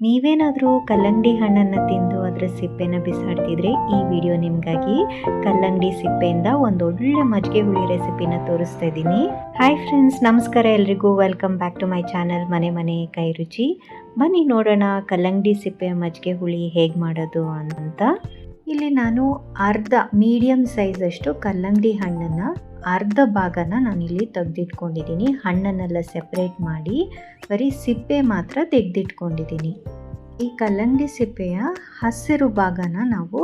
ನೀವೇನಾದರೂ ಕಲ್ಲಂಗಡಿ ಹಣ್ಣನ್ನು ತಿಂದು ಅದರ ಸಿಪ್ಪೆನ ಬಿಸಾಡ್ತಿದ್ರೆ ಈ ವಿಡಿಯೋ ನಿಮಗಾಗಿ. ಕಲ್ಲಂಗಡಿ ಸಿಪ್ಪೆಯಿಂದ ಒಂದೊಳ್ಳೆ ಮಜ್ಜಿಗೆ ಹುಳಿ ರೆಸಿಪಿನ ತೋರಿಸ್ತಾ ಇದ್ದೀನಿ. ಹಾಯ್ ಫ್ರೆಂಡ್ಸ್, ನಮಸ್ಕಾರ ಎಲ್ರಿಗೂ. Welcome back to my channel ಮನೆ ಮನೆ ಕೈ ರುಚಿ. ಬನ್ನಿ ನೋಡೋಣ ಕಲ್ಲಂಗಡಿ ಸಿಪ್ಪೆ ಮಜ್ಜಿಗೆ ಹುಳಿ ಹೇಗೆ ಮಾಡೋದು ಅಂತ. ಇಲ್ಲಿ ನಾನು ಅರ್ಧ ಮೀಡಿಯಮ್ ಸೈಜಷ್ಟು ಕಲ್ಲಂಗಡಿ ಹಣ್ಣನ್ನು ಅರ್ಧ ಭಾಗನ ನಾನಿಲ್ಲಿ ತೆಗೆದಿಟ್ಕೊಂಡಿದ್ದೀನಿ. ಹಣ್ಣನ್ನೆಲ್ಲ ಸೆಪ್ರೇಟ್ ಮಾಡಿ ಬರೀ ಸಿಪ್ಪೆ ಮಾತ್ರ ತೆಗೆದಿಟ್ಕೊಂಡಿದ್ದೀನಿ. ಈ ಕಲ್ಲಂಗಡಿ ಸಿಪ್ಪೆಯ ಹಸಿರು ಭಾಗನ ನಾವು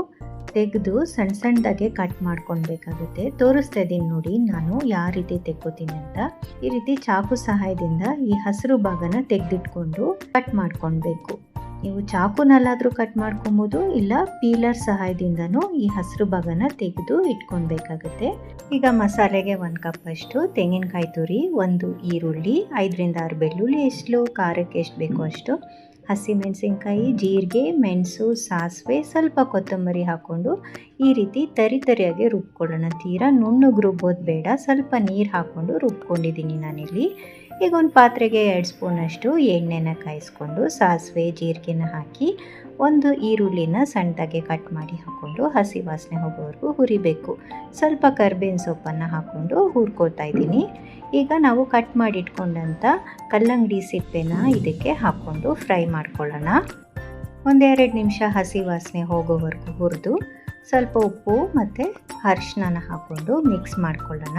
ತೆಗೆದು ಸಣ್ಣ ಸಣ್ಣದಾಗೆ ಕಟ್ ಮಾಡ್ಕೊಳ್ಬೇಕಾಗುತ್ತೆ. ತೋರಿಸ್ತಾ ಇದ್ದೀನಿ ನೋಡಿ ನಾನು ಯಾವ ರೀತಿ ತೆಗ್ಕೋತೀನಿ ಅಂತ. ಈ ರೀತಿ ಚಾಕು ಸಹಾಯದಿಂದ ಈ ಹಸಿರು ಭಾಗನ ತೆಗೆದಿಟ್ಕೊಂಡು ಕಟ್ ಮಾಡ್ಕೊಳ್ಬೇಕು. ನೀವು ಚಾಕುನಲ್ಲಾದರೂ ಕಟ್ ಮಾಡ್ಕೊಬೋದು, ಇಲ್ಲ ಪೀಲರ್ ಸಹಾಯದಿಂದನೂ ಈ ಹಸಿರು ಭಾಗನ ತೆಗೆದು ಇಟ್ಕೊಳ್ಬೇಕಾಗುತ್ತೆ. ಈಗ ಮಸಾಲೆಗೆ 1 ಕಪ್ ಅಷ್ಟು ತೆಂಗಿನಕಾಯಿ ತುರಿ, 1 ಈರುಳ್ಳಿ, 5ರಿಂದ 6 ಬೆಳ್ಳುಳ್ಳಿ, ಎಷ್ಟು ಖಾರಕ್ಕೆ ಎಷ್ಟು ಬೇಕೋ ಅಷ್ಟು, ಹಸಿಮೆಣಸಿನ್ಕಾಯಿ, ಜೀರಿಗೆ, ಮೆಣಸು, ಸಾಸಿವೆ, ಸ್ವಲ್ಪ ಕೊತ್ತಂಬರಿ ಹಾಕ್ಕೊಂಡು ಈ ರೀತಿ ತರಿಯಾಗಿ ರುಬ್ಕೊಳ್ಳೋಣ. ತೀರಾ ನುಣ್ಣಗೆ ರುಬ್ಬೋದು ಬೇಡ, ಸ್ವಲ್ಪ ನೀರು ಹಾಕ್ಕೊಂಡು ರುಬ್ಕೊಂಡಿದ್ದೀನಿ ನಾನಿಲ್ಲಿ. ಈಗ ಒಂದು ಪಾತ್ರೆಗೆ 2 ಸ್ಪೂನಷ್ಟು ಎಣ್ಣೆನ ಕಾಯಿಸ್ಕೊಂಡು ಸಾಸಿವೆ ಜೀರಿಗೆನ ಹಾಕಿ 1 ಈರುಳ್ಳಿನ ಸಣ್ಣದಾಗೆ ಕಟ್ ಮಾಡಿ ಹಾಕ್ಕೊಂಡು ಹಸಿ ವಾಸನೆ ಹೋಗೋವರೆಗೂ ಹುರಿಬೇಕು. ಸ್ವಲ್ಪ ಕರಿಬೇವಿನ ಸೊಪ್ಪನ್ನು ಹಾಕ್ಕೊಂಡು ಹುರ್ಕೋತಾ ಇದ್ದೀನಿ. ಈಗ ನಾವು ಕಟ್ ಮಾಡಿ ಇಟ್ಕೊಂಡಂಥ ಕಲ್ಲಂಗಡಿ ಸಿಪ್ಪೆನ ಇದಕ್ಕೆ ಹಾಕ್ಕೊಂಡು ಫ್ರೈ ಮಾಡ್ಕೊಳ್ಳೋಣ. 1-2 ನಿಮಿಷ ಹಸಿ ವಾಸನೆ ಹೋಗೋವರೆಗೂ ಹುರಿದು ಸ್ವಲ್ಪ ಉಪ್ಪು ಮತ್ತು ಅರಿಶಿನ ಹಾಕ್ಕೊಂಡು ಮಿಕ್ಸ್ ಮಾಡ್ಕೊಳ್ಳೋಣ.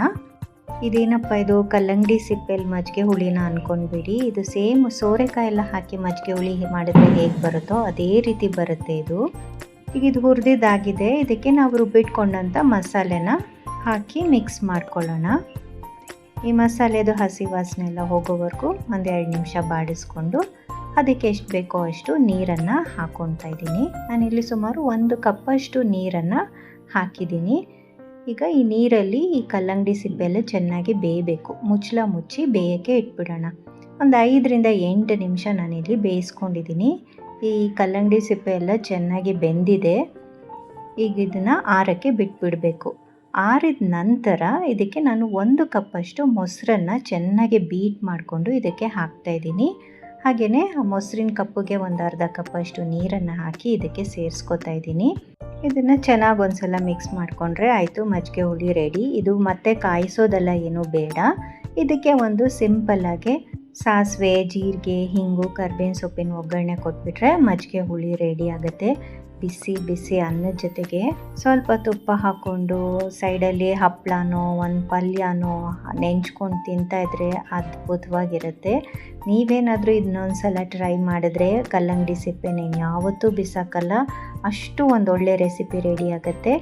ಇದೇನಪ್ಪ ಇದು ಕಲ್ಲಂಗಡಿ ಸಿಪ್ಪೆಯಲ್ಲಿ ಮಜ್ಜಿಗೆ ಹುಳಿನ ಅಂದ್ಕೊಂಡ್ಬಿಡಿ, ಇದು ಸೇಮ್ ಸೋರೆಕಾಯಿ ಎಲ್ಲ ಹಾಕಿ ಮಜ್ಜಿಗೆ ಹುಳಿ ಮಾಡಿದ್ರೆ ಹೇಗೆ ಬರುತ್ತೋ ಅದೇ ರೀತಿ ಬರುತ್ತೆ ಇದು. ಈಗ ಇದು ಹುರಿದಿದ್ದಾಗಿದೆ. ಇದಕ್ಕೆ ನಾವು ರುಬ್ಬಿಟ್ಕೊಂಡಂಥ ಮಸಾಲೆನ ಹಾಕಿ ಮಿಕ್ಸ್ ಮಾಡ್ಕೊಳ್ಳೋಣ. ಈ ಮಸಾಲೆದು ಹಸಿ ವಾಸನೆ ಎಲ್ಲ ಹೋಗೋವರೆಗೂ 1-2 ನಿಮಿಷ ಬಾಡಿಸ್ಕೊಂಡು ಅದಕ್ಕೆ ಎಷ್ಟು ಬೇಕೋ ಅಷ್ಟು ನೀರನ್ನು ಹಾಕ್ಕೊಳ್ತಾ ಇದ್ದೀನಿ. ನಾನಿಲ್ಲಿ ಸುಮಾರು 1 ಕಪ್ಪಷ್ಟು ನೀರನ್ನು ಹಾಕಿದ್ದೀನಿ. ಈಗ ಈ ನೀರಲ್ಲಿ ಈ ಕಲ್ಲಂಗಡಿ ಸಿಪ್ಪೆ ಎಲ್ಲ ಚೆನ್ನಾಗಿ ಬೇಯಬೇಕು. ಮುಚ್ಚಳ ಮುಚ್ಚಿ ಬೇಯೋಕ್ಕೆ ಇಟ್ಬಿಡೋಣ. ಒಂದು 5ರಿಂದ 8 ನಿಮಿಷ ನಾನಿಲ್ಲಿ ಬೇಯಿಸ್ಕೊಂಡಿದ್ದೀನಿ. ಈ ಕಲ್ಲಂಗಡಿ ಸಿಪ್ಪೆ ಎಲ್ಲ ಚೆನ್ನಾಗಿ ಬೆಂದಿದೆ. ಈಗ ಇದನ್ನು ಆರಕ್ಕೆ ಬಿಟ್ಬಿಡಬೇಕು. ಆರಿದ ನಂತರ ಇದಕ್ಕೆ ನಾನು 1 ಕಪ್ಪಷ್ಟು ಮೊಸರನ್ನು ಚೆನ್ನಾಗಿ ಬೀಟ್ ಮಾಡಿಕೊಂಡು ಇದಕ್ಕೆ ಹಾಕ್ತಾಯಿದ್ದೀನಿ. ಹಾಗೆಯೇ ಆ ಮೊಸರಿನ ಕಪ್ಪಿಗೆ 1/2 ಕಪ್ಪಷ್ಟು ನೀರನ್ನು ಹಾಕಿ ಇದಕ್ಕೆ ಸೇರಿಸ್ಕೊತಾ ಇದ್ದೀನಿ. ಇದನ್ನು ಚೆನ್ನಾಗಿ ಒಂದ್ಸಲ ಮಿಕ್ಸ್ ಮಾಡಿಕೊಂಡ್ರೆ ಆಯಿತು, ಮಜ್ಜಿಗೆ ಹುಳಿ ರೆಡಿ. ಇದು ಮತ್ತೆ ಕಾಯಿಸೋದೆಲ್ಲ ಏನೂ ಬೇಡ. ಇದಕ್ಕೆ ಒಂದು ಸಿಂಪಲ್ಲಾಗಿ ಸಾಸಿವೆ, ಜೀರಿಗೆ, ಹಿಂಗು, ಕರಿಬೇವಿನ ಸೊಪ್ಪಿನ ಒಗ್ಗರಣೆ ಕೊಟ್ಬಿಟ್ರೆ ಮಜ್ಜಿಗೆ ಹುಳಿ ರೆಡಿ ಆಗುತ್ತೆ. ಬಿಸಿ ಬಿಸಿ ಅನ್ನದ ಜೊತೆಗೆ ಸ್ವಲ್ಪ ತುಪ್ಪ ಹಾಕ್ಕೊಂಡು ಸೈಡಲ್ಲಿ ಹಪ್ಪಳನೋ ಒಂದು ಪಲ್ಯನೋ ನೆಂಚ್ಕೊಂಡು ತಿಂತಾಯಿದ್ರೆ ಅದ್ಭುತವಾಗಿರುತ್ತೆ. ನೀವೇನಾದರೂ ಇದನ್ನೊಂದು ಸಲ ಟ್ರೈ ಮಾಡಿದ್ರೆ ಕಲ್ಲಂಗಡಿ ಸಿಪ್ಪೆನ ಯಾವತ್ತೂ ಬಿಸಾಕಲ್ಲ, ಅಷ್ಟು ಒಂದೊಳ್ಳೆ ರೆಸಿಪಿ ರೆಡಿ ಆಗುತ್ತೆ.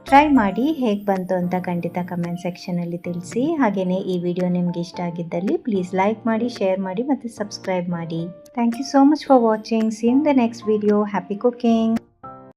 ಟ್ರೈ ಮಾಡಿ ಹೇಗೆ ಬಂತು ಅಂತ ಖಂಡಿತ ಕಮೆಂಟ್ ಸೆಕ್ಷನಲ್ಲಿ ತಿಳಿಸಿ. ಹಾಗೆಯೇ ಈ ವಿಡಿಯೋ ನಿಮ್ಗೆ ಇಷ್ಟ ಆಗಿದ್ದಲ್ಲಿ ಪ್ಲೀಸ್ ಲೈಕ್ ಮಾಡಿ, ಶೇರ್ ಮಾಡಿ ಮತ್ತು ಸಬ್ಸ್ಕ್ರೈಬ್ ಮಾಡಿ. Thank you so much for watching. See in the next video. Happy cooking.